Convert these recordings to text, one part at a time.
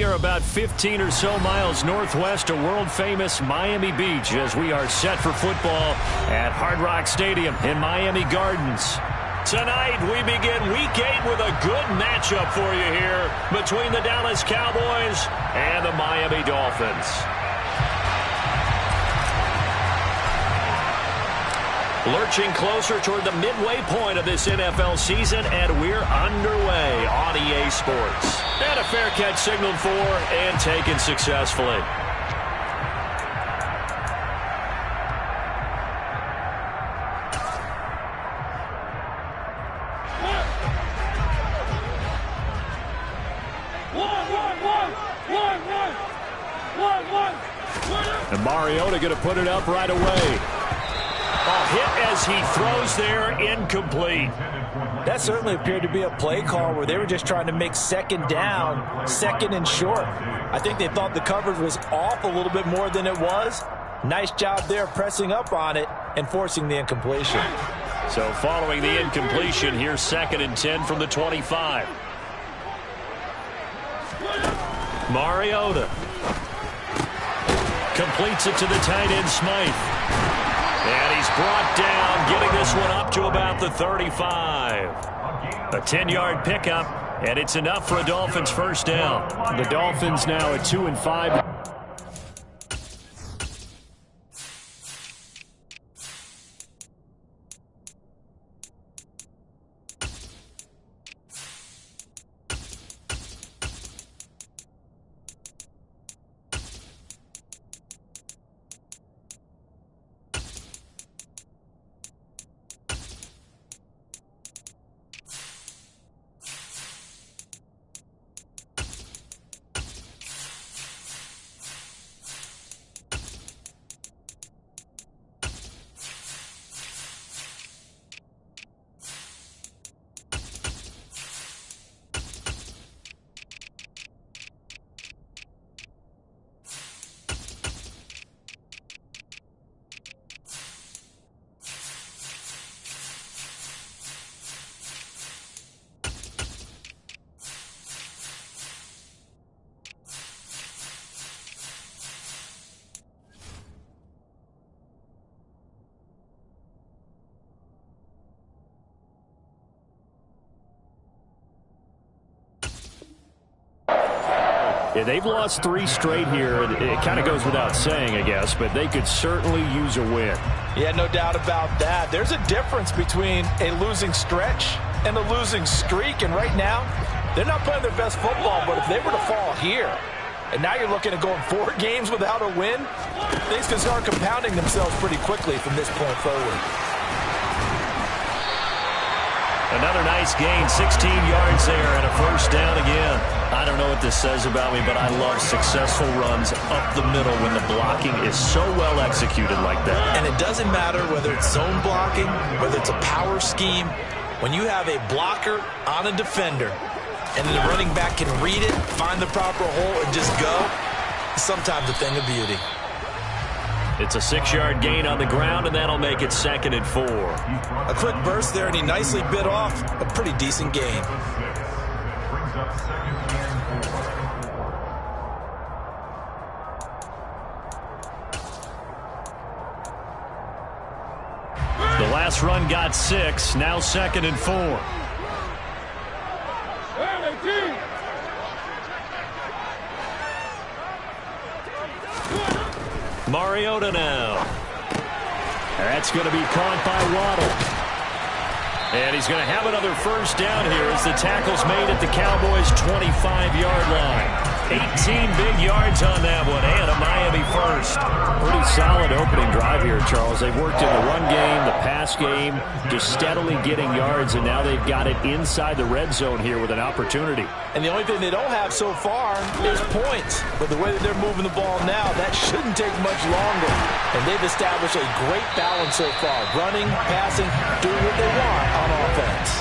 We are about 15 or so miles northwest of world-famous Miami Beach as we are set for football at Hard Rock Stadium in Miami Gardens. Tonight, we begin Week 8 with a good matchup for you here between the Dallas Cowboys and the Miami Dolphins. Lurching closer toward the midway point of this NFL season, and we're underway on EA Sports. And a fair catch signaled for and taken successfully. And Mariota going to put it up right away. Hit as he throws there, incomplete. That certainly appeared to be a play call where they were just trying to make second down, second and short. I think they thought the coverage was off a little bit more than it was. Nice job there pressing up on it and forcing the incompletion. So following the incompletion, here's 2nd and 10 from the 25. Mariota completes it to the tight end, Smythe. And he's brought down, getting this one up to about the 35. A 10-yard pickup, and it's enough for a Dolphins first down. The Dolphins now at 2-5. Yeah, they've lost 3 straight here. It kind of goes without saying, I guess, but they could certainly use a win. Yeah, no doubt about that. There's a difference between a losing stretch and a losing streak, and right now, they're not playing their best football, but if they were to fall here, and now you're looking at going 4 games without a win, things can start compounding themselves pretty quickly from this point forward. Another nice gain, 16 yards there, and a first down again. I don't know what this says about me, but I love successful runs up the middle when the blocking is so well executed like that. And it doesn't matter whether it's zone blocking, whether it's a power scheme. When you have a blocker on a defender, and the running back can read it, find the proper hole, and just go, it's sometimes a thing of beauty. It's a 6-yard gain on the ground, and that'll make it 2nd and 4. A quick burst there, and he nicely bit off a pretty decent gain. The last run got 6, now 2nd and 4. Mariota now. That's going to be caught by Waddle. And he's going to have another first down here as the tackle's made at the Cowboys' 25-yard line. 18 big yards on that one, and a Miami first. Pretty solid opening drive here, Charles. They've worked in the run game, the pass game, just steadily getting yards, and now they've got it inside the red zone here with an opportunity. And the only thing they don't have so far is points. But the way that they're moving the ball now, that shouldn't take much longer. And they've established a great balance so far. Running, passing, doing what they want on offense.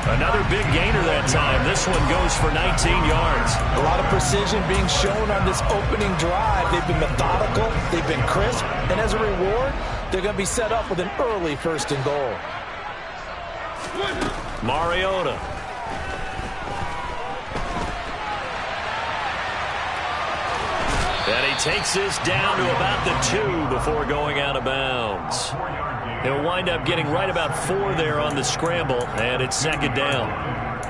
Another big gainer that time. This one goes for 19 yards. A lot of precision being shown on this opening drive. They've been methodical. They've been crisp. And as a reward, they're going to be set up with an early 1st and goal. Mariota. And he takes this down to about the 2 before going out of bounds. He'll wind up getting right about 4 there on the scramble, and it's second down.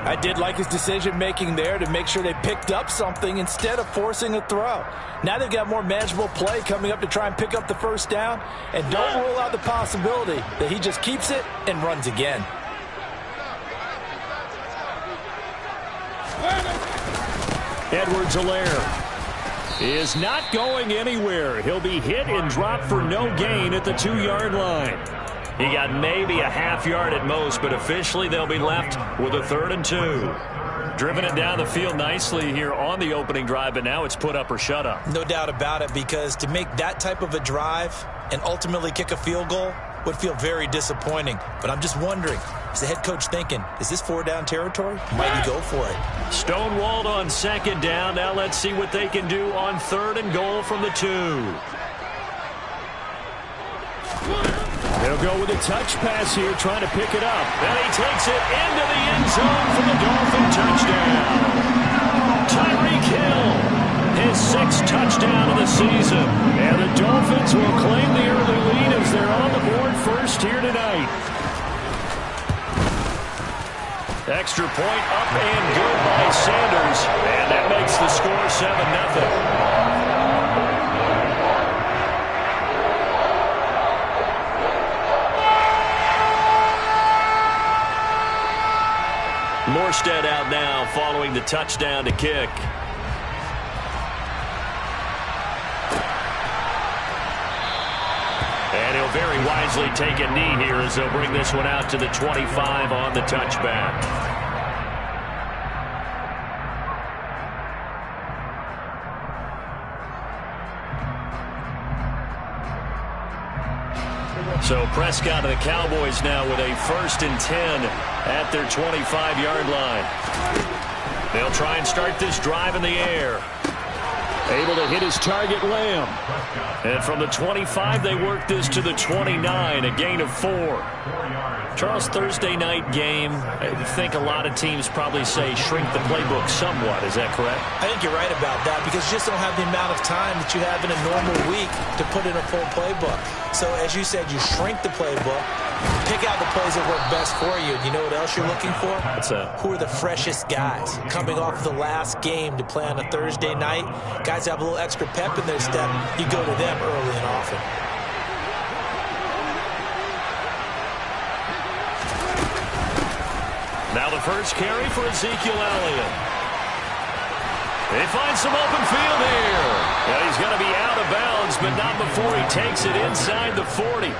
I did like his decision-making there to make sure they picked up something instead of forcing a throw. Now they've got more manageable play coming up to try and pick up the first down, and don't rule out the possibility that he just keeps it and runs again. Edwards-Helaire is not going anywhere. He'll be hit and dropped for no gain at the 2-yard line. He got maybe a half yard at most, but officially they'll be left with a 3rd and 2. Driven it down the field nicely here on the opening drive, but now it's put up or shut up. No doubt about it, because to make that type of a drive and ultimately kick a field goal would feel very disappointing. But I'm just wondering, is the head coach thinking, is this 4-down territory? Might he go for it? Stonewalled on 2nd down. Now let's see what they can do on 3rd and goal from the 2. They'll go with a touch pass here, trying to pick it up. And he takes it into the end zone for the Dolphin touchdown. Tyreek Hill, his 6th touchdown of the season. And the Dolphins will claim the early lead as they're on the board first here tonight. Extra point up and good by Sanders. And that makes the score 7-0. Morstead out now following the touchdown to kick. And he'll very wisely take a knee here as they'll bring this one out to the 25 on the touchback. So Prescott and the Cowboys now with a 1st and 10 at their 25-yard line. They'll try and start this drive in the air. Able to hit his target, Lamb. And from the 25, they work this to the 29, a gain of 4. Charles, Thursday night game, I think a lot of teams probably say shrink the playbook somewhat. Is that correct? I think you're right about that, because you just don't have the amount of time that you have in a normal week to put in a full playbook. So as you said, you shrink the playbook, pick out the plays that work best for you. You know what else you're looking for? What's that? Who are the freshest guys coming off the last game to play on a Thursday night? Guys that have a little extra pep in their step, you go to them early and often. Now the first carry for Ezekiel Elliott. They find some open field here. Yeah, he's going to be out of bounds, but not before he takes it inside the 40.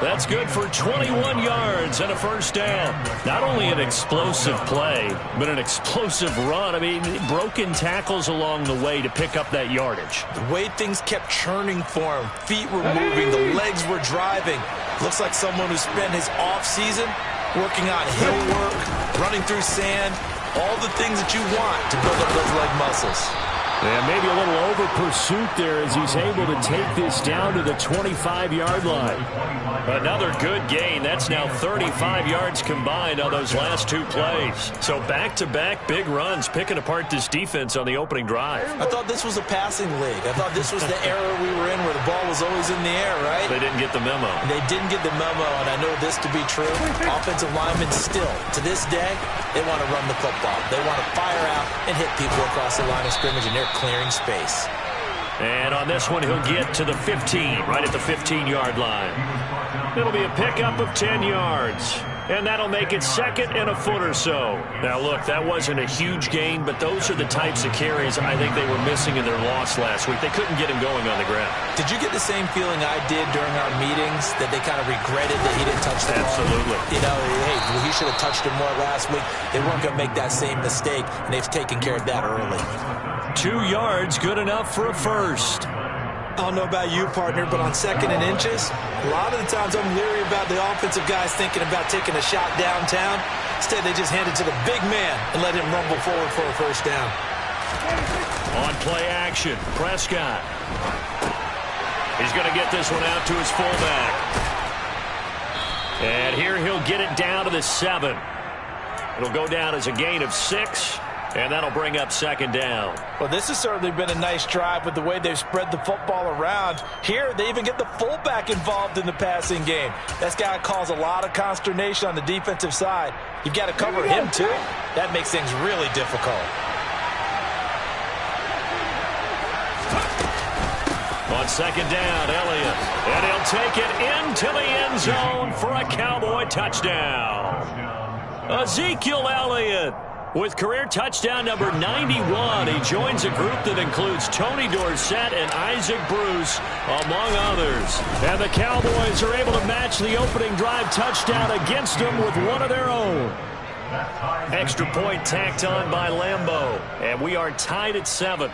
That's good for 21 yards and a 1st down. Not only an explosive play, but an explosive run. I mean, broken tackles along the way to pick up that yardage. The way things kept churning for him, feet were moving, the legs were driving. Looks like someone who spent his off-season working on hill work, running through sand, all the things that you want to build up those leg muscles. Yeah, maybe a little over pursuit there as he's able to take this down to the 25-yard line. Another good gain. That's now 35 yards combined on those last 2 plays. So back-to-back big runs, picking apart this defense on the opening drive. I thought this was a passing league. I thought this was the era we were in where the ball was always in the air, right? They didn't get the memo. They didn't get the memo, and I know this to be true. Offensive linemen still, to this day, they want to run the football. They want to fire out and hit people across the line of scrimmage, and they're clearing space. And on this one, he'll get to the 15, right at the 15-yard line. It'll be a pickup of 10 yards. And that'll make it 2nd and a foot or so. Now, look, that wasn't a huge gain, but those are the types of carries I think they were missing in their loss last week. They couldn't get him going on the ground. Did you get the same feeling I did during our meetings, that they kind of regretted that he didn't touch the ball? Absolutely. You know, hey, he should have touched it more last week. They weren't going to make that same mistake, and they've taken care of that early. 2 yards, good enough for a 1st. I don't know about you, partner, but on 2nd and inches, a lot of the times I'm leery about the offensive guys thinking about taking a shot downtown. Instead, they just hand it to the big man and let him rumble forward for a 1st down. On play action, Prescott. He's going to get this one out to his fullback. And here he'll get it down to the 7. It'll go down as a gain of 6. And that'll bring up second down. Well, this has certainly been a nice drive with the way they've spread the football around. Here, they even get the fullback involved in the passing game. That's got to cause a lot of consternation on the defensive side. You've got to cover him, too. That makes things really difficult. On second down, Elliott. And he'll take it into the end zone for a Cowboy touchdown. Ezekiel Elliott with career touchdown number 91. He joins a group that includes Tony Dorsett and Isaac Bruce, among others. And the Cowboys are able to match the opening drive touchdown against them with one of their own. Extra point tacked on by Lambeau. And we are tied at 7.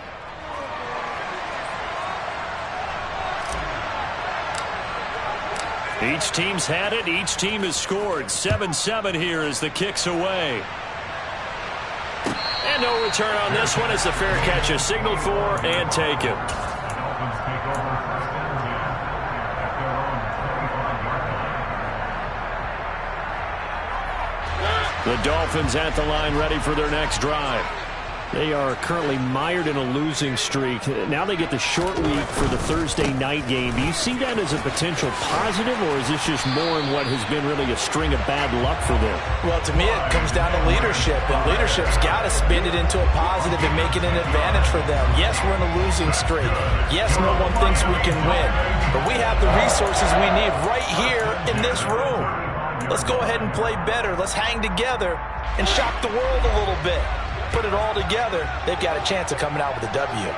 Each team's had it. Each team has scored. 7-7 here as the kick's away. And no return on this one as the fair catch is signaled for and taken. The Dolphins at the line ready for their next drive. They are currently mired in a losing streak. Now they get the short week for the Thursday night game. Do you see that as a potential positive, or is this just more in what has been really a string of bad luck for them? Well, to me, it comes down to leadership, and leadership's got to spin it into a positive and make it an advantage for them. Yes, we're in a losing streak. Yes, no one thinks we can win, but we have the resources we need right here in this room. Let's go ahead and play better. Let's hang together and shock the world a little bit. Put it all together, they've got a chance of coming out with a W.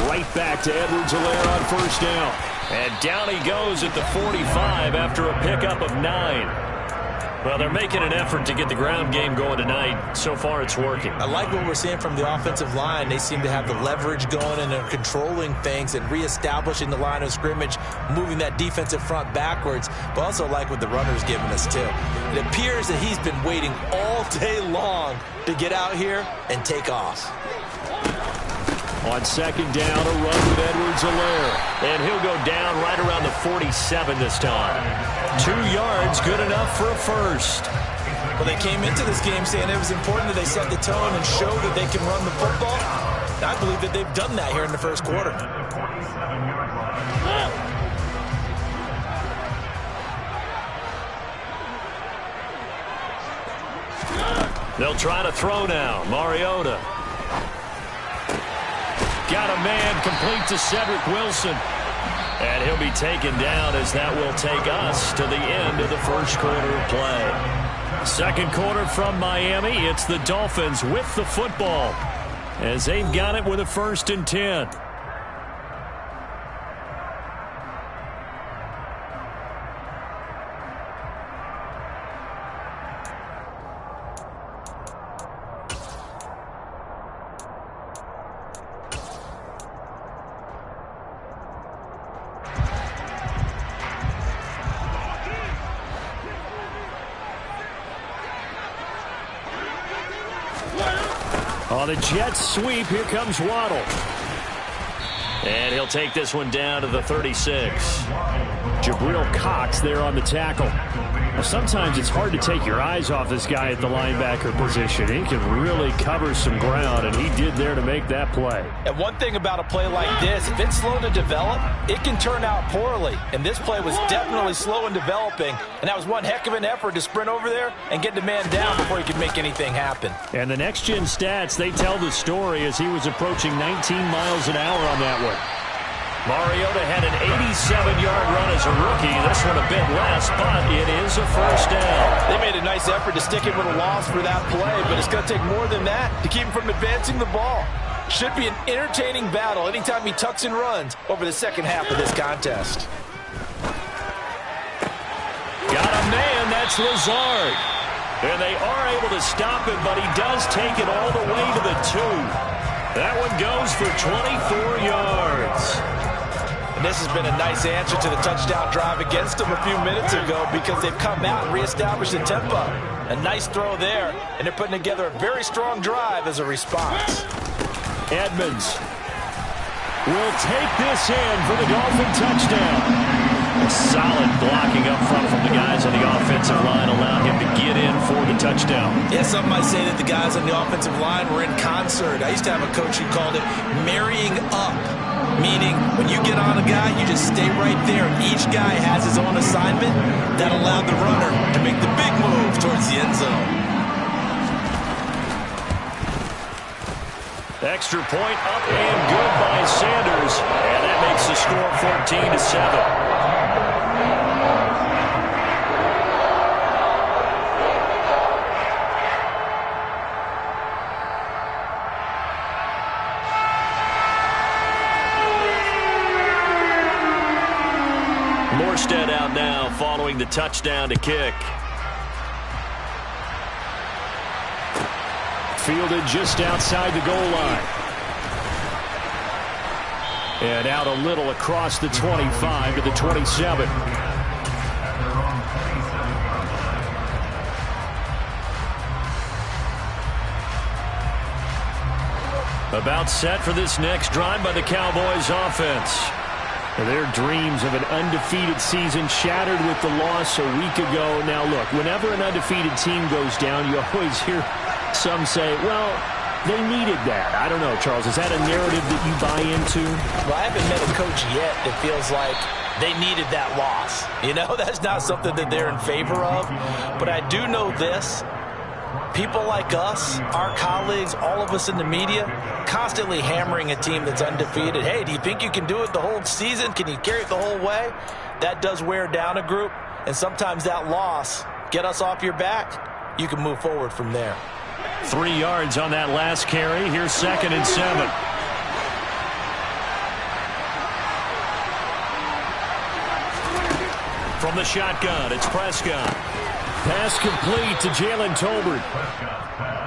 Right back to Edwards-Helaire on first down. And down he goes at the 45 after a pickup of 9. Well, they're making an effort to get the ground game going tonight. So far, it's working. I like what we're seeing from the offensive line. They seem to have the leverage going, and they're controlling things and reestablishing the line of scrimmage, moving that defensive front backwards, but also like what the runner's giving us, too. It appears that he's been waiting all day long to get out here and take off. On second down, a run with Edwards-Helaire. And he'll go down right around the 47 this time. 2 yards, good enough for a first. Well, they came into this game saying it was important that they set the tone and show that they can run the football. I believe that they've done that here in the first quarter. They'll try to throw now. Mariota. Got a man complete to Cedric Wilson. And he'll be taken down as that will take us to the end of the first quarter of play. Second quarter from Miami. It's the Dolphins with the football as they've got it with a 1st and 10. On the Jets sweep, here comes Waddle. And he'll take this one down to the 36. Jabril Cox there on the tackle. Now, sometimes it's hard to take your eyes off this guy at the linebacker position. He can really cover some ground, and he did there to make that play. And one thing about a play like this, if it's slow to develop, it can turn out poorly. And this play was definitely slow in developing, and that was one heck of an effort to sprint over there and get the man down before he could make anything happen. And the next-gen stats, they tell the story as he was approaching 19 miles an hour on that one. Mariota had an 87-yard run as a rookie. This one a bit less, but it is a first down. They made a nice effort to stick him with a loss for that play, but it's going to take more than that to keep him from advancing the ball. Should be an entertaining battle anytime he tucks and runs over the second half of this contest. Got a man, that's Lazard. And they are able to stop him, but he does take it all the way to the 2. That one goes for 24 yards. And this has been a nice answer to the touchdown drive against them a few minutes ago because they've come out and reestablished the tempo. A nice throw there, and they're putting together a very strong drive as a response. Edmonds will take this in for the Dolphin touchdown. Solid blocking up front from the guys on the offensive line allowed him to get in for the touchdown. Yeah, some might say that the guys on the offensive line were in concert. I used to have a coach who called it marrying up, meaning when you get on a guy, you just stay right there. Each guy has his own assignment. That allowed the runner to make the big move towards the end zone. Extra point up and good by Sanders, and that makes the score 14-7. Morstead out now following the touchdown to kick. Fielded just outside the goal line. And out a little across the 25 to the 27. About set for this next drive by the Cowboys offense. Their dreams of an undefeated season shattered with the loss a week ago. Now, look, whenever an undefeated team goes down, you always hear some say, well, they needed that. I don't know, Charles. Is that a narrative that you buy into? Well, I haven't met a coach yet that feels like they needed that loss. You know, that's not something that they're in favor of. But I do know this. People like us, our colleagues, all of us in the media, constantly hammering a team that's undefeated. Hey, do you think you can do it the whole season? Can you carry it the whole way? That does wear down a group, and sometimes that loss, get us off your back, you can move forward from there. 3 yards on that last carry. Here's 2nd and 7. From the shotgun, it's Prescott. Pass complete to Jalen Tolbert.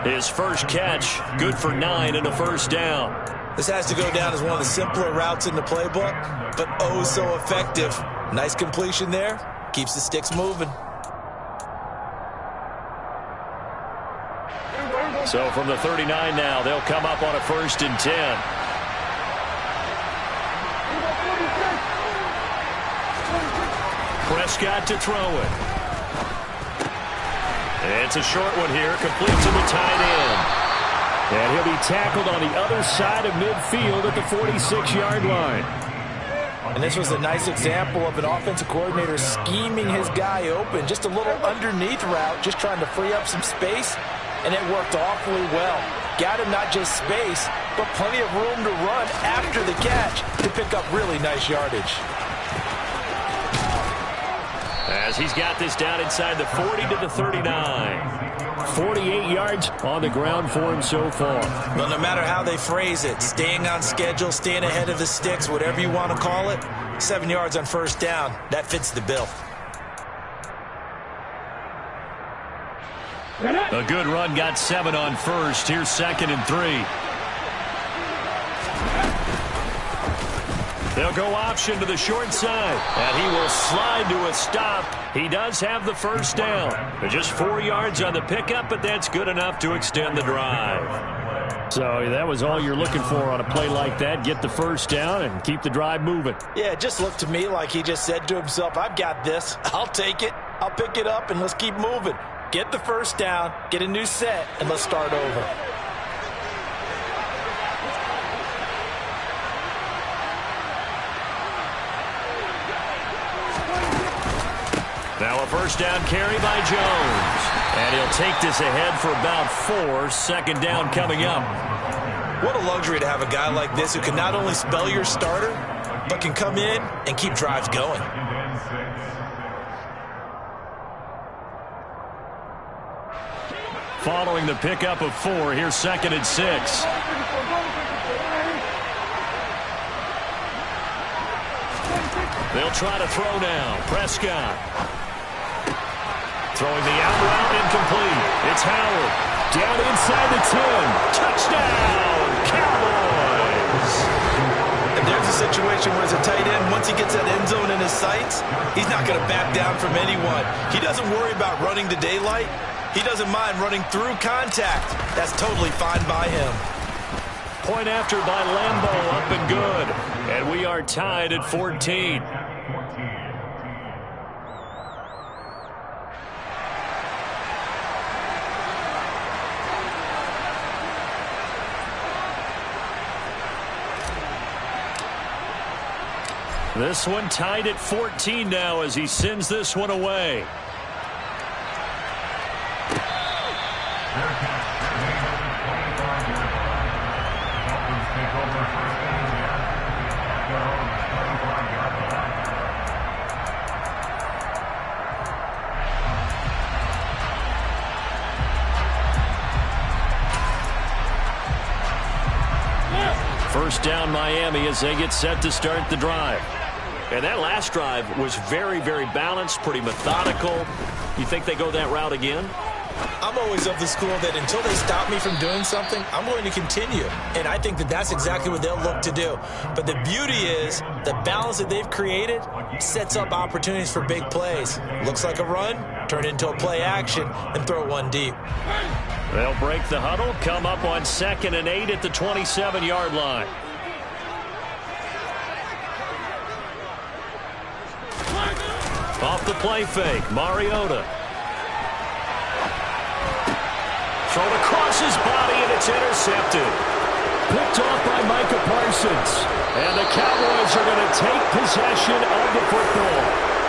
His first catch, good for 9 and a first down. This has to go down as one of the simpler routes in the playbook, but oh so effective. Nice completion there. Keeps the sticks moving. So from the 39 now, they'll come up on a 1st and 10. Prescott to throw it. It's a short one here, complete to the tight end. And he'll be tackled on the other side of midfield at the 46-yard line. And this was a nice example of an offensive coordinator scheming his guy open. Just a little underneath route, just trying to free up some space, and it worked awfully well. Got him not just space, but plenty of room to run after the catch to pick up really nice yardage. As he's got this down inside the 40 to the 39. 48 yards on the ground for him so far. Well, no matter how they phrase it, staying on schedule, staying ahead of the sticks, whatever you want to call it, 7 yards on first down, that fits the bill. A good run got 7 on first. Here's 2nd and 3. They'll go option to the short side, and he will slide to a stop. He does have the first down. Just 4 yards on the pickup, but that's good enough to extend the drive. So that was all you're looking for on a play like that. Get the first down and keep the drive moving. Yeah, it just looked to me like he just said to himself, I've got this. I'll take it. I'll pick it up, and let's keep moving. Get the first down, get a new set, and let's start over. Now a first down carry by Jones. And he'll take this ahead for about 4. 2nd down coming up. What a luxury to have a guy like this who can not only spell your starter, but can come in and keep drives going. Following the pickup of 4, here's 2nd and 6. They'll try to throw now. Prescott. Throwing the out route, incomplete. It's Howard. Down inside the 10. Touchdown, Cowboys. And there's a situation where as a tight end, once he gets that end zone in his sights, he's not going to back down from anyone. He doesn't worry about running to daylight. He doesn't mind running through contact. That's totally fine by him. Point after by Lambo, up and good. And we are tied at 14. This one tied at 14 now as he sends this one away. First down Miami as they get set to start the drive. And that last drive was very, very balanced, pretty methodical. You think they go that route again? I'm always of the school that until they stop me from doing something, I'm going to continue. And I think that that's exactly what they'll look to do. But the beauty is the balance that they've created sets up opportunities for big plays. Looks like a run, turn into a play action, and throw one deep. They'll break the huddle, come up on 2nd and 8 at the 27-yard line. Off the play fake, Mariota. Thrown across his body, and it's intercepted. Picked off by Micah Parsons. And the Cowboys are going to take possession of the football.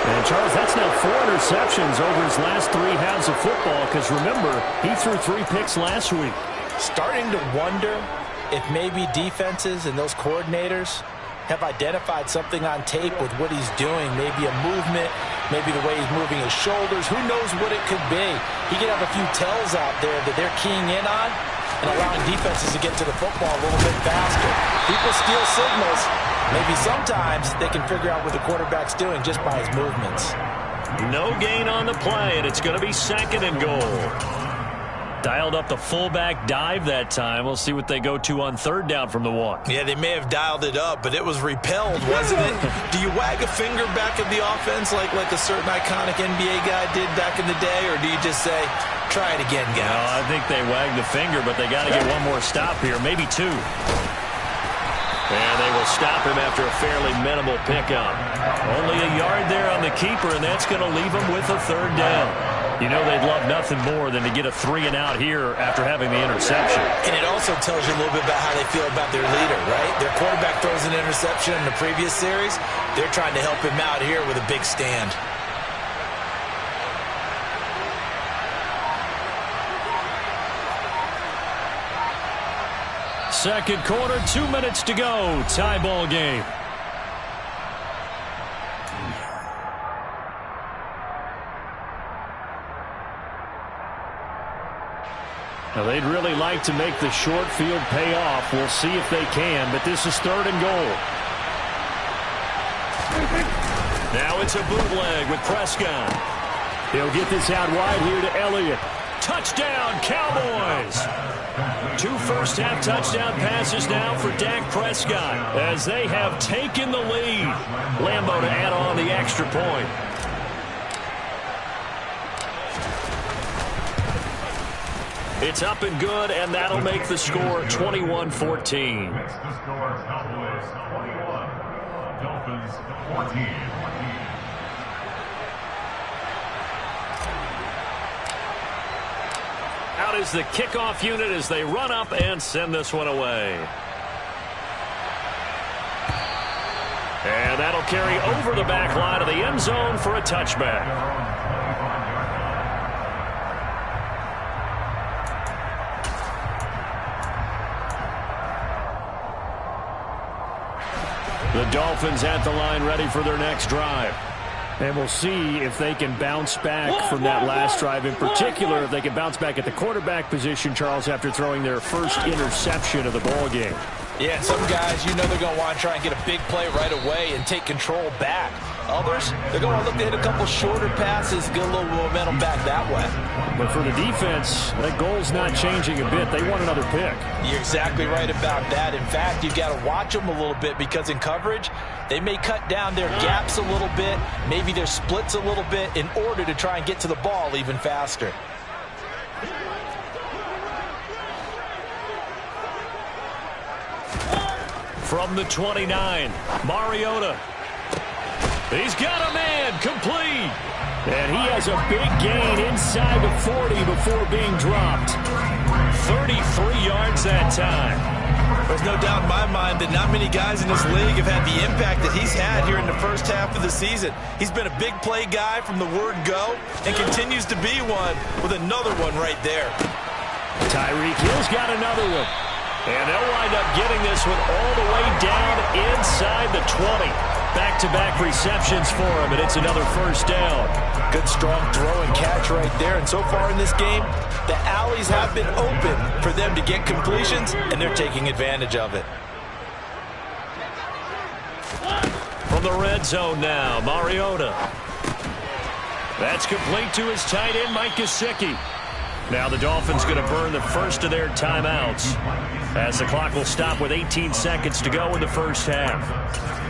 And, Charles, that's now 4 interceptions over his last 3 halves of football, because, remember, he threw 3 picks last week. Starting to wonder if maybe defenses and those coordinators have identified something on tape with what he's doing, maybe a movement, maybe the way he's moving his shoulders. Who knows what it could be? He could have a few tells out there that they're keying in on and allowing defenses to get to the football a little bit faster. People steal signals. Maybe sometimes they can figure out what the quarterback's doing just by his movements. No gain on the play, and it's going to be 2nd and goal. Dialed up the fullback dive that time. We'll see what they go to on 3rd down from the 1. Yeah, they may have dialed it up, but it was repelled, wasn't it? Do you wag a finger back at the offense like a certain iconic NBA guy did back in the day, or do you just say, try it again, guys? No, I think they wagged the finger, but they got to get one more stop here, maybe 2. And they will stop him after a fairly minimal pickup. Only a yard there on the keeper, and that's going to leave him with a 3rd down. You know they'd love nothing more than to get a 3-and-out here after having the interception. And it also tells you a little bit about how they feel about their leader, right? Their quarterback throws an interception in the previous series. They're trying to help him out here with a big stand. Second quarter, 2 minutes to go. Tie ball game. Now, they'd really like to make the short field pay off. We'll see if they can, but this is 3rd and goal. Now it's a bootleg with Prescott. He'll get this out wide here to Elliott. Touchdown, Cowboys! 2 first-half touchdown passes now for Dak Prescott as they have taken the lead. Lambeau to add on the extra point. It's up and good, and that'll make the score 21-14. Next to score, Cowboys 21, Dolphins 14. Out is the kickoff unit as they run up and send this one away. And that'll carry over the back line of the end zone for a touchback. The Dolphins at the line ready for their next drive. And we'll see if they can bounce back from that last drive. In particular, if they can bounce back at the quarterback position, Charles, after throwing their first interception of the ball game. Yeah, and some guys, you know they're going to want to try and get a big play right away and take control back. Others, they're going to look to hit a couple shorter passes, get a little momentum back that way. But for the defense, that goal's not changing a bit. They want another pick. You're exactly right about that. In fact, you've got to watch them a little bit because in coverage, they may cut down their gaps a little bit, maybe their splits a little bit in order to try and get to the ball even faster. From the 29, Mariota. He's got a man, complete. And he has a big gain inside the 40 before being dropped. 33 yards that time. There's no doubt in my mind that not many guys in this league have had the impact that he's had here in the first half of the season. He's been a big play guy from the word go and continues to be one with another one right there. Tyreek Hill's got another one. And they'll wind up getting this one all the way down inside the 20. Back-to-back receptions for him, and it's another first down. Good, strong throw and catch right there. And so far in this game, the alleys have been open for them to get completions, and they're taking advantage of it. From the red zone now, Mariota. That's complete to his tight end, Mike Gesicki. Now the Dolphins going to burn the first of their timeouts as the clock will stop with 18 seconds to go in the first half.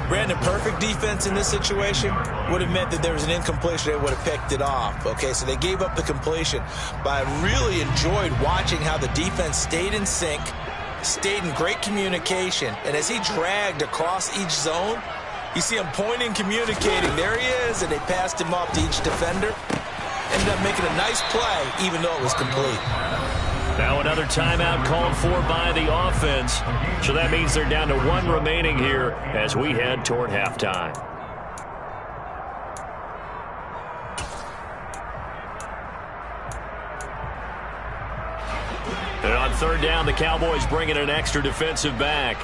Brandon, perfect defense in this situation would have meant that there was an incompletion. They would have picked it off. Okay, so they gave up the completion. But I really enjoyed watching how the defense stayed in sync, stayed in great communication. And as he dragged across each zone, you see him pointing, communicating. There he is, and they passed him off to each defender. Ended up making a nice play, even though it was complete. Now another timeout called for by the offense. So that means they're down to one remaining here as we head toward halftime. And on third down, the Cowboys bring in an extra defensive back.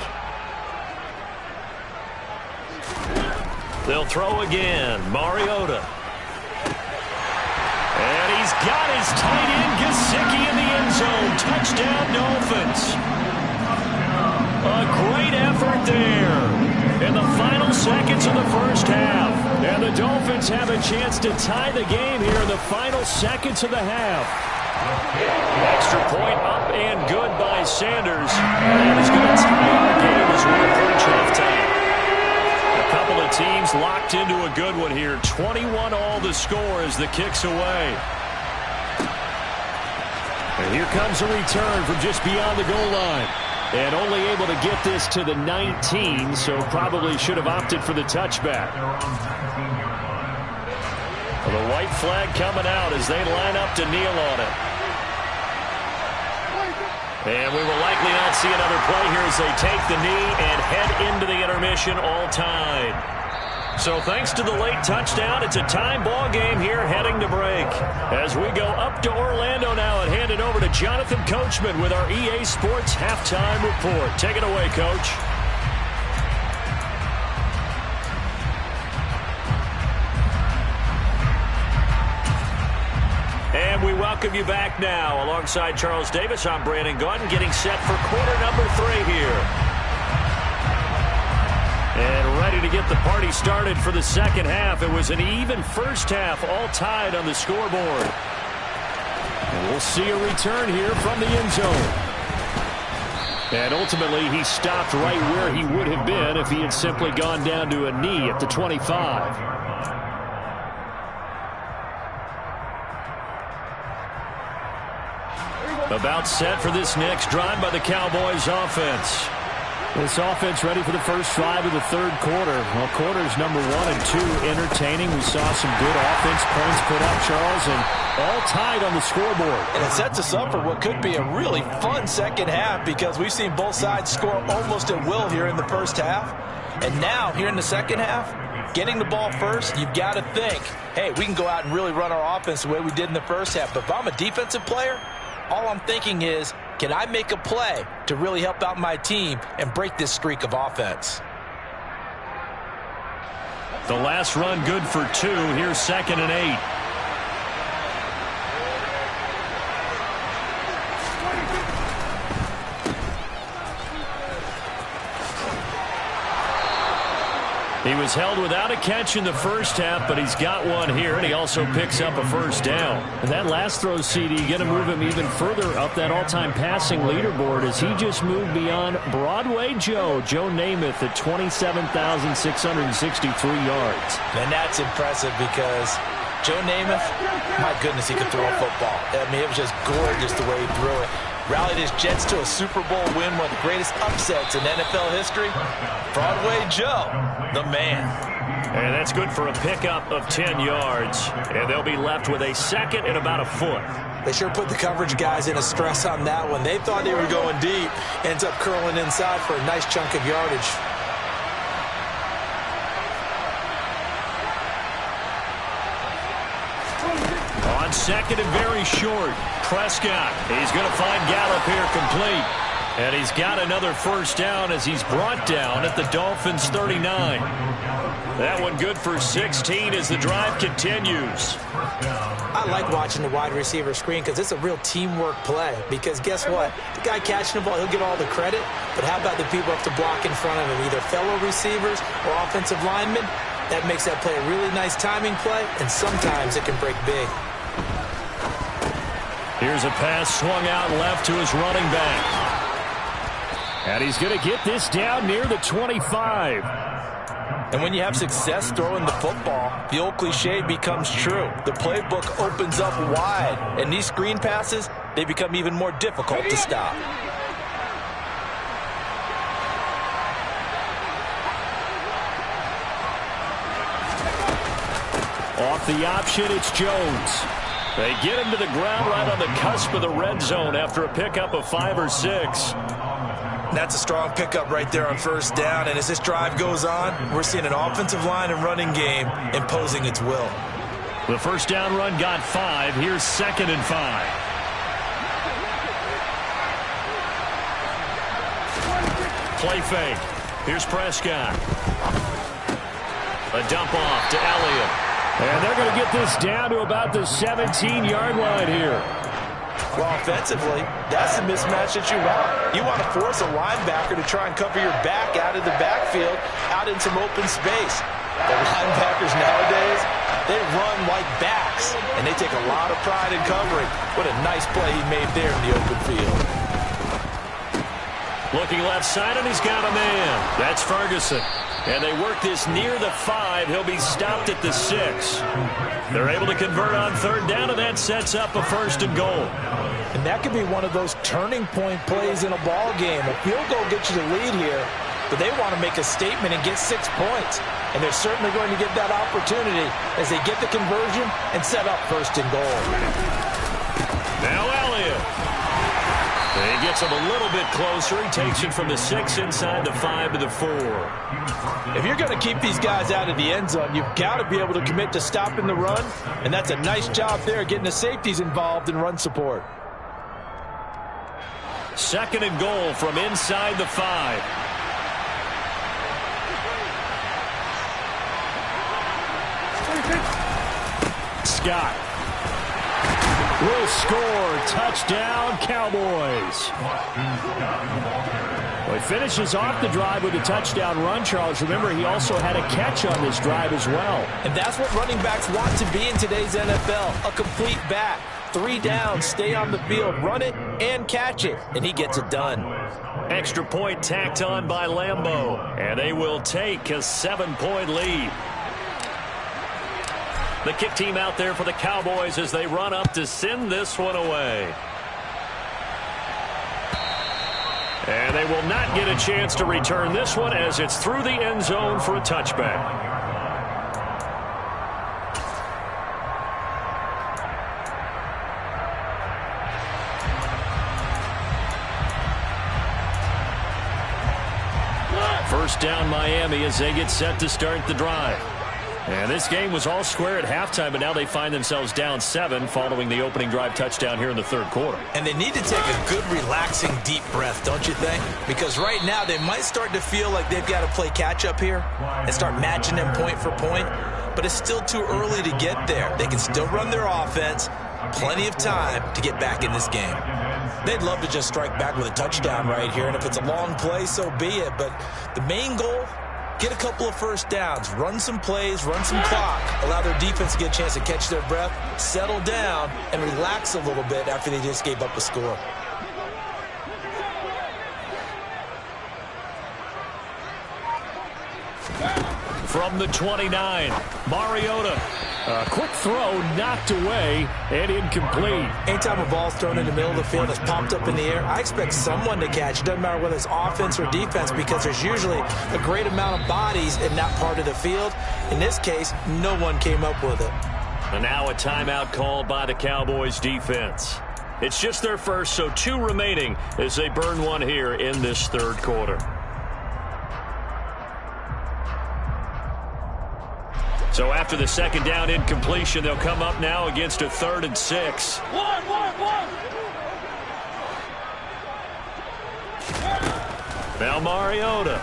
They'll throw again. Mariota. And he's got his tight end, Gesicki, in the end zone. Touchdown, Dolphins. A great effort there in the final seconds of the first half. And the Dolphins have a chance to tie the game here in the final seconds of the half. Extra point up and good by Sanders. And that is going to tie our game as we approach halftime. A couple of teams locked into a good one here. 21 all the score as the kick's away. And here comes a return from just beyond the goal line. And only able to get this to the 19, so probably should have opted for the touchback. Well, the white flag coming out as they line up to kneel on it. And we will likely not see another play here as they take the knee and head into the intermission all tied. So thanks to the late touchdown, it's a time ball game here heading to break. As we go up to Orlando now and hand it over to Jonathan Coachman with our EA Sports Halftime Report. Take it away, Coach. And we welcome you back now. Alongside Charles Davis, I'm Brandon Gunn, getting set for quarter number 3 here. And ready to get the party started for the second half. It was an even first half, all tied on the scoreboard. And we'll see a return here from the end zone. And ultimately, he stopped right where he would have been if he had simply gone down to a knee at the 25. About set for this next drive by the Cowboys offense. This offense ready for the first drive of the third quarter. Well, quarters number 1 and 2 entertaining. We saw some good offense points put up, Charles, and all tied on the scoreboard. And it sets us up for what could be a really fun second half because we've seen both sides score almost at will here in the first half. And now, here in the second half, getting the ball first, you've got to think, hey, we can go out and really run our offense the way we did in the first half. But if I'm a defensive player, all I'm thinking is, can I make a play to really help out my team and break this streak of offense? The last run good for 2. Here's 2nd and 8. He was held without a catch in the first half, but he's got one here, and he also picks up a first down. And that last throw, CD, going to move him even further up that all-time passing leaderboard as he just moved beyond Broadway Joe Namath at 27,663 yards. And that's impressive because Joe Namath, my goodness, he could throw a football. I mean, it was just gorgeous the way he threw it. Rallied his Jets to a Super Bowl win, one of the greatest upsets in NFL history. Broadway Joe, the man. And that's good for a pickup of 10 yards. And they'll be left with a second and about a foot. They sure put the coverage guys in a stress on that one. They thought they were going deep. Ends up curling inside for a nice chunk of yardage. On second and very short, Prescott. He's going to find Gallup here complete. And he's got another first down as he's brought down at the Dolphins' 39. That one good for 16 as the drive continues. I like watching the wide receiver screen because it's a real teamwork play. Because guess what? The guy catching the ball, he'll get all the credit. But how about the people up to block in front of him, either fellow receivers or offensive linemen? That makes that play a really nice timing play, and sometimes it can break big. Here's a pass swung out left to his running back. And he's going to get this down near the 25. And when you have success throwing the football, the old cliche becomes true. The playbook opens up wide, and these screen passes, they become even more difficult to stop. Off the option, it's Jones. They get him to the ground right on the cusp of the red zone after a pickup of 5 or 6. That's a strong pickup right there on first down. And as this drive goes on, we're seeing an offensive line and running game imposing its will. The first down run got 5. Here's second and 5. Play fake. Here's Prescott. A dump off to Elliott. And they're going to get this down to about the 17-yard line here. Well, offensively, that's the mismatch that you want. You want to force a linebacker to try and cover your back out of the backfield, out in some open space. The linebackers nowadays, they run like backs, and they take a lot of pride in covering. What a nice play he made there in the open field. Looking left side, and he's got a man. That's Ferguson. And they work this near the 5. He'll be stopped at the 6. They're able to convert on third down, and that sets up a first and goal. And that could be one of those turning point plays in a ball game. A field goal gets you the lead here, but they want to make a statement and get 6 points. And they're certainly going to get that opportunity as they get the conversion and set up first and goal. Now Elliott. He gets him a little bit closer. He takes it from the 6 inside the 5 to the 4. If you're going to keep these guys out of the end zone, you've got to be able to commit to stopping the run, and that's a nice job there getting the safeties involved in run support. Second and goal from inside the 5. Scott will score. Touchdown, Cowboys. Well, he finishes off the drive with a touchdown run, Charles. Remember, he also had a catch on this drive as well. And that's what running backs want to be in today's NFL, a complete back. 3 downs, stay on the field, run it, and catch it. And he gets it done. Extra point tacked on by Lambeau. And they will take a 7-point lead. The kick team out there for the Cowboys as they run up to send this one away. And they will not get a chance to return this one as it's through the end zone for a touchback. First down Miami as they get set to start the drive. And this game was all square at halftime, but now they find themselves down 7 following the opening drive touchdown here in the third quarter. And they need to take a good, relaxing, deep breath, don't you think? Because right now they might start to feel like they've got to play catch-up here and start matching them point for point. But it's still too early to get there. They can still run their offense. Plenty of time to get back in this game. They'd love to just strike back with a touchdown right here. And if it's a long play, so be it. But the main goal, get a couple of first downs, run some plays, run some clock, allow their defense to get a chance to catch their breath, settle down, and relax a little bit after they just gave up a score. From the 29, Mariota. A quick throw knocked away and incomplete. Anytime a ball's thrown in the middle of the field that's popped up in the air, I expect someone to catch. It doesn't matter whether it's offense or defense, because there's usually a great amount of bodies in that part of the field. In this case, no one came up with it. And now a timeout called by the Cowboys defense. It's just their first, so 2 remaining as they burn one here in this third quarter. So after the second down incompletion, they'll come up now against a 3rd and 6. Now Mariota.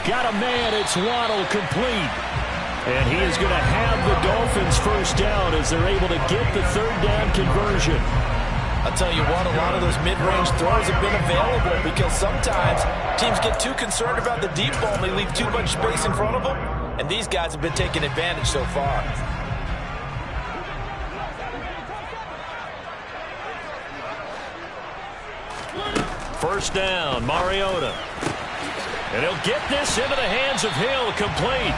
Got a man, it's Waddle, complete. And he is going to have the Dolphins first down as they're able to get the 3rd down conversion. I'll tell you what, a lot of those mid-range throws have been available because sometimes teams get too concerned about the deep ball and they leave too much space in front of them. And these guys have been taking advantage so far. First down, Mariota. And he'll get this into the hands of Hill, complete.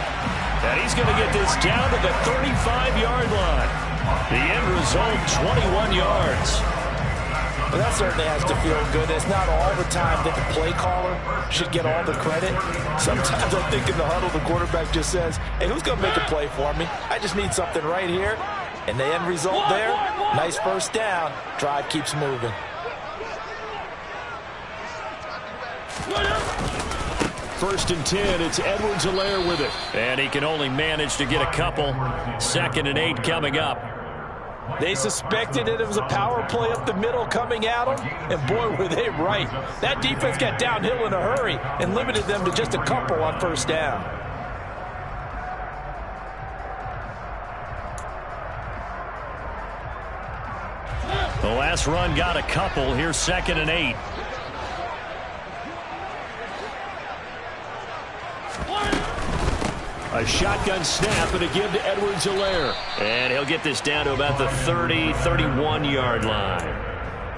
And he's going to get this down to the 35-yard line. The end result, 21 yards. Well, that certainly has to feel good. It's not all the time that the play caller should get all the credit. Sometimes I think in the huddle, the quarterback just says, hey, who's going to make a play for me? I just need something right here. And the end result there, nice first down. Drive keeps moving. First and 10, it's Edwards-Helaire with it. And he can only manage to get a couple. 2nd and 8 coming up. They suspected that it was a power play up the middle coming at them, and boy, were they right. That defense got downhill in a hurry and limited them to just a couple on first down. The last run got a couple. Here's 2nd and 8. A shotgun snap and a give to Edwards-Helaire. And he'll get this down to about the 30, 31-yard line.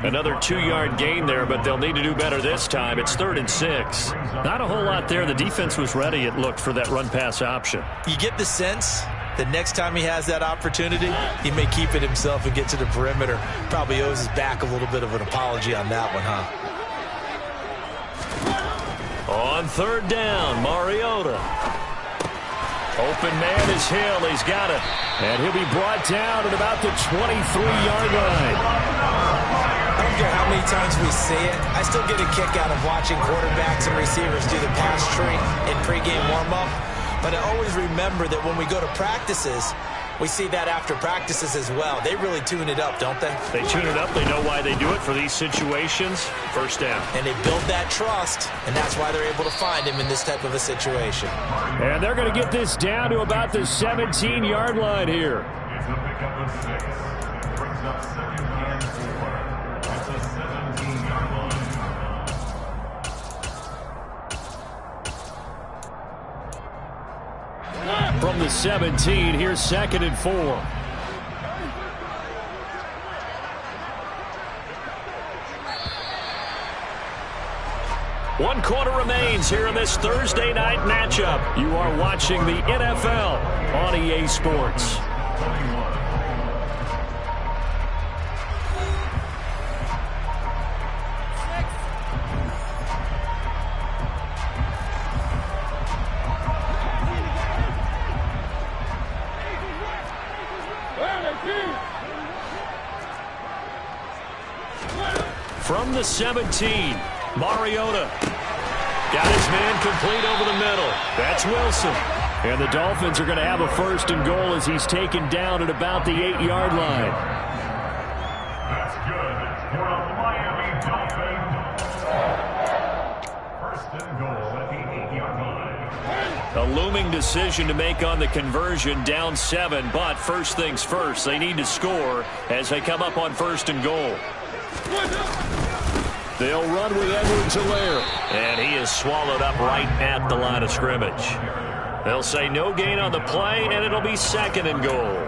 Another 2-yard gain there, but they'll need to do better this time. It's 3rd and 6. Not a whole lot there. The defense was ready, it looked, for that run-pass option. You get the sense that next time he has that opportunity, he may keep it himself and get to the perimeter. Probably owes his back a little bit of an apology on that one, huh? On 3rd down, Mariota. Open man is Hill. He's got it. And he'll be brought down at about the 23-yard line. I don't care how many times we see it. I still get a kick out of watching quarterbacks and receivers do the pass tree in pregame warm-up. But I always remember that when we go to practices, we see that after practices as well. They really tune it up, don't they? They tune it up. They know why they do it for these situations. First down. And they build that trust, and that's why they're able to find him in this type of a situation. And they're going to get this down to about the 17-yard line here. It's a pickup of 6. Brings up 2nd and 4. It's a 17-yard line. From the 17, here's 2nd and 4. One quarter remains here in this Thursday night matchup. You are watching the NFL on EA Sports. From the 17, Mariota. Got his man complete over the middle. That's Wilson. And the Dolphins are going to have a 1st and goal as he's taken down at about the 8-yard line. That's good for the Miami Dolphins. 1st and goal at the 8-yard line. A looming decision to make on the conversion, down 7. But first things first, they need to score as they come up on 1st and goal. They'll run with Edwards-Helaire. And he is swallowed up right at the line of scrimmage. They'll say no gain on the play, and it'll be 2nd and goal.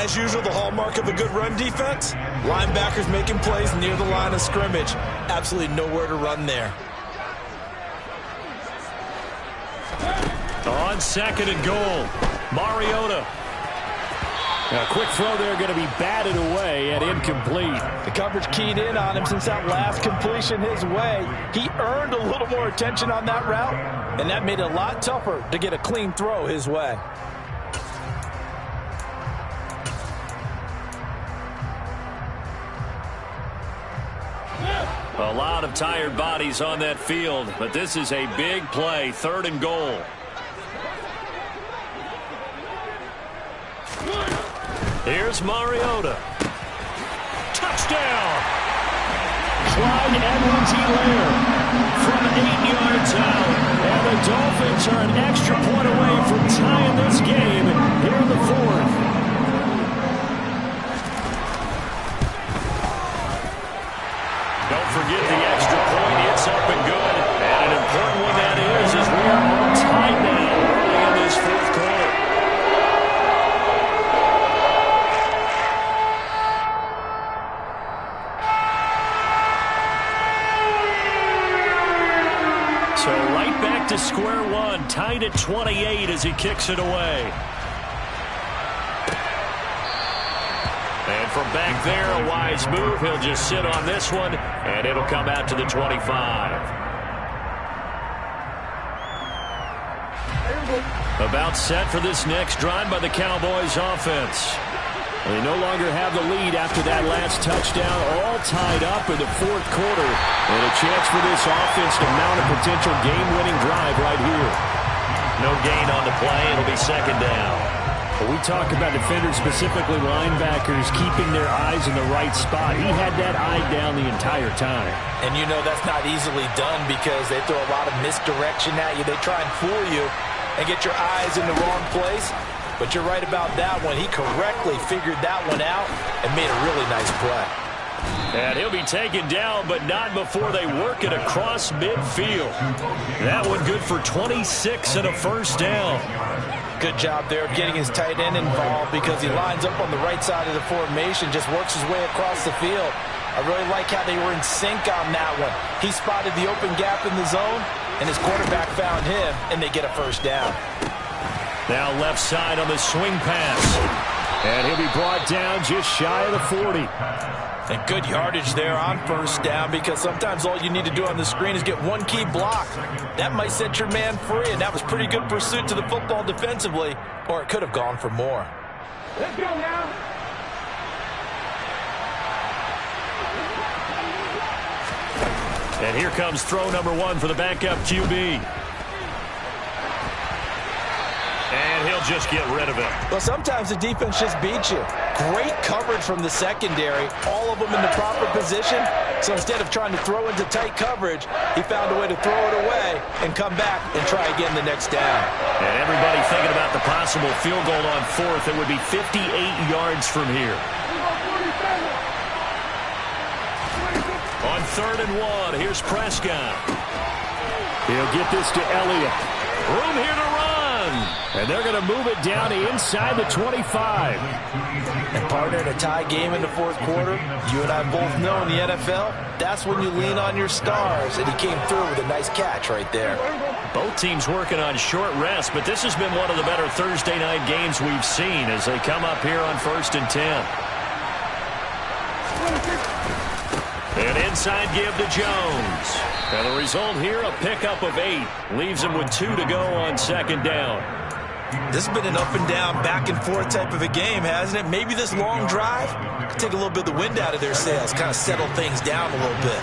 As usual, the hallmark of a good run defense, linebackers making plays near the line of scrimmage. Absolutely nowhere to run there. On 2nd and goal. Mariota. A quick throw there going to be batted away and incomplete. The coverage keyed in on him since that last completion his way. He earned a little more attention on that route, and that made it a lot tougher to get a clean throw his way. A lot of tired bodies on that field, but this is a big play, 3rd and goal. Here's Mariota. Touchdown! Clyde Edwards-Helaire from 8 yards out. And the Dolphins are an extra point away from tying this game here in the 4th. Don't forget the extra point. It's up and good. And an important one that is, as we are on time now early in this 4th quarter. So right back to square one, tied at 28 as he kicks it away. And from back there, a wise move. He'll just sit on this one, and it'll come out to the 25. About set for this next drive by the Cowboys offense. They no longer have the lead after that last touchdown, all tied up in the 4th quarter. And a chance for this offense to mount a potential game-winning drive right here. No gain on the play. It'll be 2nd down. We talk about defenders, specifically linebackers, keeping their eyes in the right spot. He had that eye down the entire time. And you know that's not easily done because they throw a lot of misdirection at you. They try and fool you and get your eyes in the wrong place. But you're right about that one. He correctly figured that one out and made a really nice play. And he'll be taken down, but not before they work it across midfield. That one good for 26 and a 1st down. Good job there of getting his tight end involved because he lines up on the right side of the formation, just works his way across the field. I really like how they were in sync on that one. He spotted the open gap in the zone, and his quarterback found him, and they get a 1st down. Now left side on the swing pass. And he'll be brought down just shy of the 40. And good yardage there on 1st down because sometimes all you need to do on the screen is get one key block. That might set your man free, and that was pretty good pursuit to the football defensively, or it could have gone for more. Let's go now. And here comes throw number 1 for the backup QB. And he'll just get rid of it. Well, sometimes the defense just beats you. Great coverage from the secondary, all of them in the proper position. So instead of trying to throw into tight coverage, he found a way to throw it away and come back and try again the next down. And everybody thinking about the possible field goal on 4th. It would be 58 yards from here. On 3rd and 1, here's Prescott. He'll get this to Elliott. Room here to run. And they're going to move it down inside the 25. And partner, in a tie game in the 4th quarter, you and I both know in the NFL, that's when you lean on your stars. And he came through with a nice catch right there. Both teams working on short rest, but this has been one of the better Thursday night games we've seen as they come up here on 1st and 10. An inside give to Jones. And the result here, a pickup of 8. Leaves him with 2 to go on 2nd down. This has been an up and down, back and forth type of a game, hasn't it? Maybe this long drive could take a little bit of the wind out of their sails, kind of settle things down a little bit.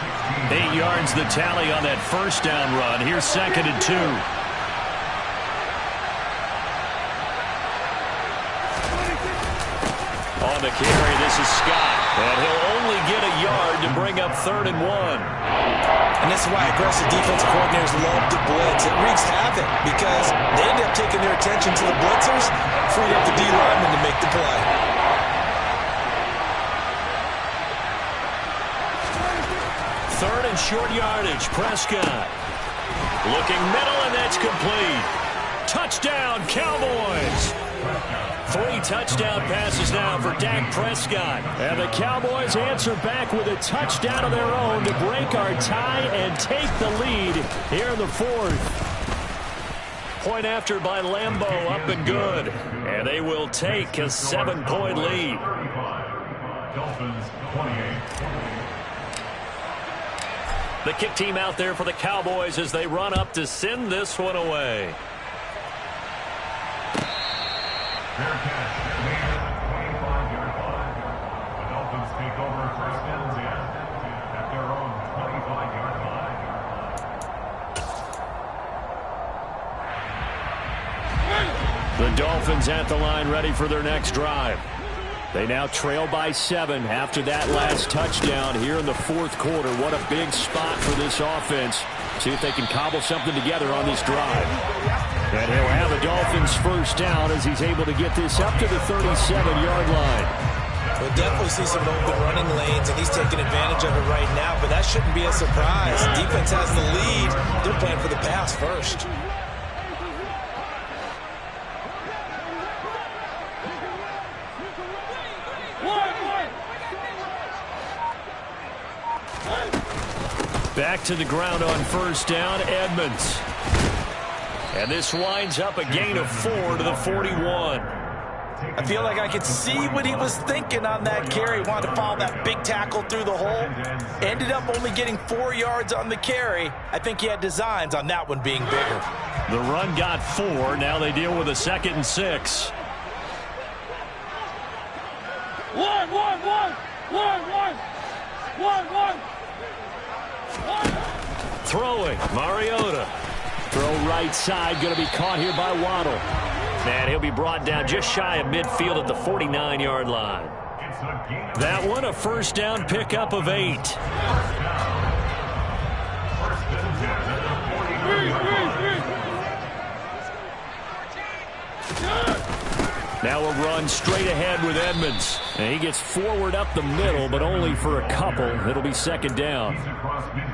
8 yards the tally on that 1st down run. Here's 2nd and 2. On the carry, this is Scott. And he'll only get a yard to bring up 3rd and 1. And this is why aggressive defensive coordinators love to blitz. It wreaks havoc because they end up taking their attention to the blitzers, freeing up the D-lineman to make the play. Third and short yardage, Prescott. Looking middle, and that's complete. Touchdown, Cowboys. 3 touchdown passes now for Dak Prescott. And the Cowboys answer back with a touchdown of their own to break our tie and take the lead here in the 4th. point after by Lambo, up and good. And they will take a 7-point lead. Dolphins 28. The kick team out there for the Cowboys as they run up to send this one away. Fair catch. Made at the 25-yard line. The Dolphins take over first and 10 at their own 25-yard line. The Dolphins at the line ready for their next drive. They now trail by 7 after that last touchdown here in the fourth quarter. What a big spot for this offense. See if they can cobble something together on this drive. And he'll have the Dolphins first down as he's able to get this up to the 37-yard line. We'll definitely see some open running lanes, and he's taking advantage of it right now, but that shouldn't be a surprise. Defense has the lead. They're playing for the pass first. Back to the ground on first down, Edmonds. And this winds up a gain of 4 to the 41. I feel like I could see what he was thinking on that carry. Wanted to follow that big tackle through the hole. Ended up only getting 4 yards on the carry. I think he had designs on that one being bigger. The run got 4. Now they deal with a 2nd and 6. Throwing, Mariota. Throw right side, going to be caught here by Waddle. And he'll be brought down just shy of midfield at the 49-yard line. That one, a first down pickup of 8. Now a run straight ahead with Edmonds. And he gets forward up the middle, but only for a couple. It'll be 2nd down.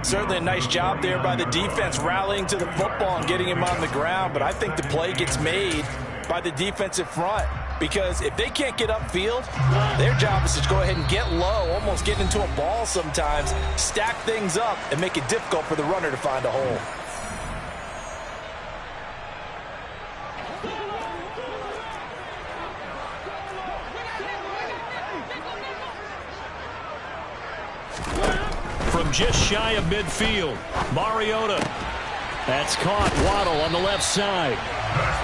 Certainly a nice job there by the defense rallying to the football and getting him on the ground. But I think the play gets made by the defensive front. Because if they can't get upfield, their job is to go ahead and get low, almost get into a ball sometimes, stack things up, and make it difficult for the runner to find a hole. From just shy of midfield, Mariota. That's caught. Waddle on the left side.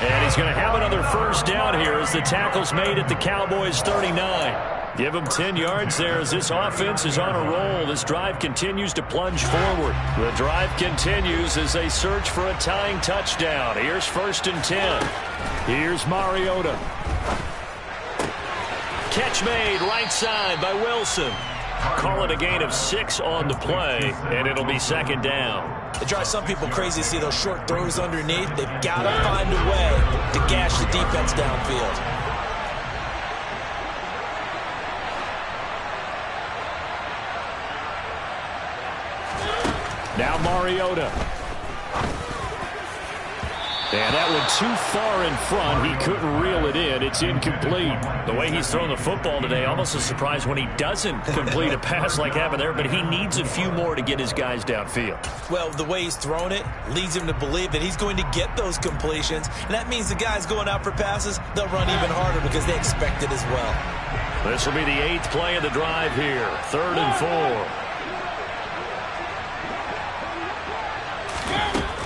And he's going to have another first down here as the tackle's made at the Cowboys' 39. Give him 10 yards there as this offense is on a roll. This drive continues to plunge forward. The drive continues as they search for a tying touchdown. Here's 1st and 10. Here's Mariota. Catch made right side by Wilson. Call it a gain of 6 on the play, and it'll be 2nd down. It drives some people crazy to see those short throws underneath. They've got to find a way to gash the defense downfield. Now Mariota. And that one too far in front. He couldn't reel it in. It's incomplete. The way he's thrown the football today, almost a surprise when he doesn't complete a pass like happened there, but he needs a few more to get his guys downfield. Well, the way he's thrown it leads him to believe that he's going to get those completions, and that means the guys going out for passes, they'll run even harder because they expect it as well. This will be the 8th play of the drive here. 3rd and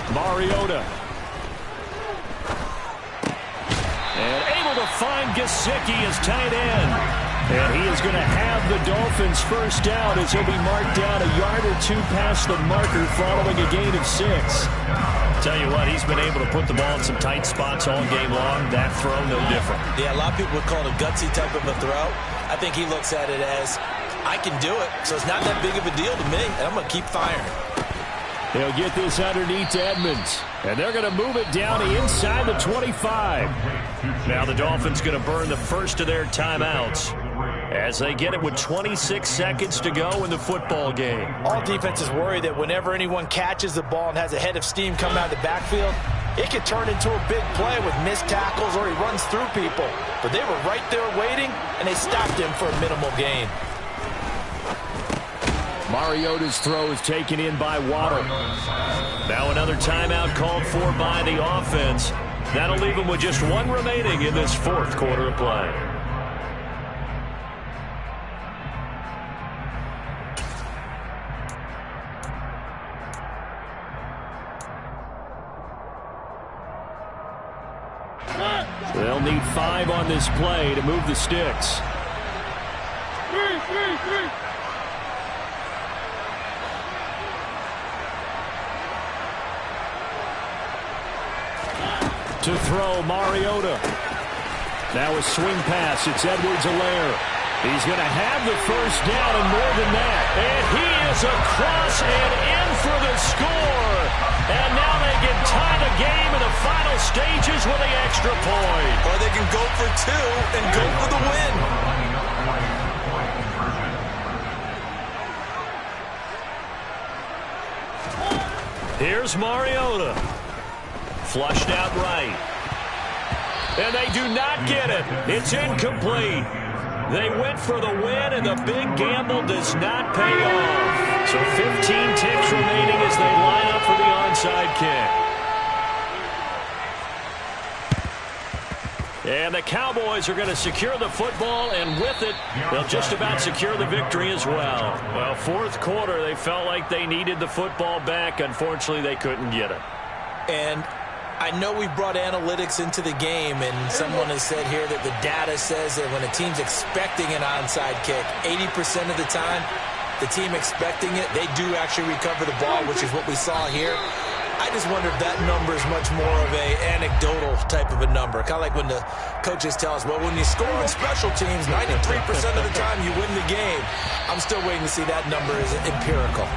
4. Mariota. And able to find Gesicki as tight end. And he is going to have the Dolphins first down as he'll be marked down a yard or 2 past the marker following a gain of 6. Tell you what, he's been able to put the ball in some tight spots all game long. That throw, no different. Yeah, a lot of people would call it a gutsy type of a throw. I think he looks at it as, I can do it, so it's not that big of a deal to me, and I'm going to keep firing. They'll get this underneath to Edmonds. And they're going to move it down to inside the 25. Now the Dolphins going to burn the first of their timeouts as they get it with 26 seconds to go in the football game. All defenses worry that whenever anyone catches the ball and has a head of steam coming out of the backfield, it could turn into a big play with missed tackles or he runs through people. But they were right there waiting, and they stopped him for a minimal gain. Mariota's throw is taken in by Waddle. Now another timeout called for by the offense That'll leave them with just one remaining in this fourth quarter of play. So they'll need 5 on this play to move the sticks. To throw, Mariota. Now a swing pass. It's Edwards-Helaire. He's going to have the first down and more than that. And he is across and in for the score. And now they can tie the game in the final stages with the extra point. Or they can go for 2 and go for the win. Here's Mariota. Flushed out right. And they do not get it. It's incomplete. They went for the win, and the big gamble does not pay off. So 15 ticks remaining as they line up for the onside kick. And the Cowboys are going to secure the football, and with it, they'll just about secure the victory as well. Well, fourth quarter, they felt like they needed the football back. Unfortunately, they couldn't get it. And I know we brought analytics into the game, and someone has said here that the data says that when a team's expecting an onside kick, 80% of the time, the team expecting it, they do actually recover the ball, which is what we saw here. I just wonder if that number is much more of a anecdotal type of a number. Kind of like when the coaches tell us, well, when you score on special teams, 93% of the time you win the game. I'm still waiting to see that number is empirical.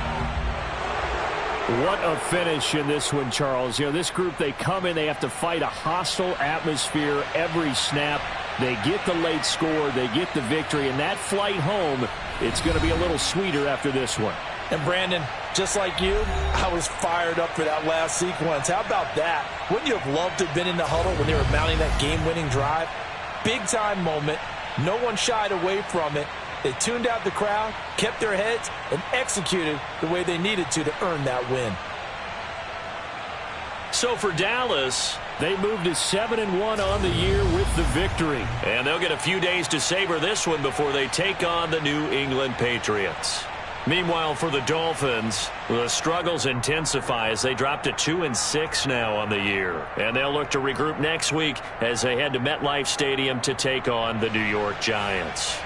What a finish in this one, Charles. You know, this group, they come in, they have to fight a hostile atmosphere every snap. They get the late score, they get the victory, and that flight home, it's going to be a little sweeter after this one. And Brandon, just like you, I was fired up for that last sequence. How about that? Wouldn't you have loved to have been in the huddle when they were mounting that game-winning drive? Big-time moment. No one shied away from it. They tuned out the crowd, kept their heads, and executed the way they needed to earn that win. So for Dallas, they moved to 7-1 on the year with the victory. And they'll get a few days to savor this one before they take on the New England Patriots. Meanwhile, for the Dolphins, the struggles intensify as they drop to 2-6 now on the year. And they'll look to regroup next week as they head to MetLife Stadium to take on the New York Giants.